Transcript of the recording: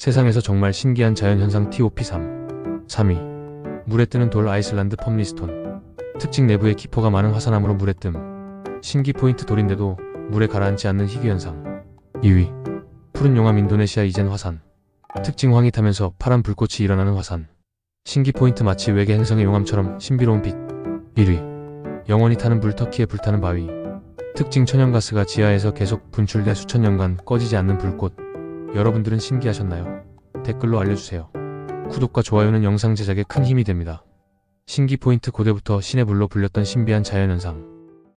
세상에서 정말 신기한 자연현상 TOP3. 3위. 물에 뜨는 돌 아이슬란드 펌리스톤. 특징 내부에 기포가 많은 화산암으로 물에 뜸. 신기 포인트 돌인데도 물에 가라앉지 않는 희귀현상. 2위. 푸른 용암 인도네시아 이젠 화산. 특징 황이 타면서 파란 불꽃이 일어나는 화산. 신기 포인트 마치 외계 행성의 용암처럼 신비로운 빛. 1위. 영원히 타는 불 터키의 불타는 바위. 특징 천연가스가 지하에서 계속 분출돼 수천 년간 꺼지지 않는 불꽃. 여러분들은 신기하셨나요? 댓글로 알려주세요. 구독과 좋아요는 영상 제작에 큰 힘이 됩니다. 신기 포인트 고대부터 신의 불로 불렸던 신비한 자연현상.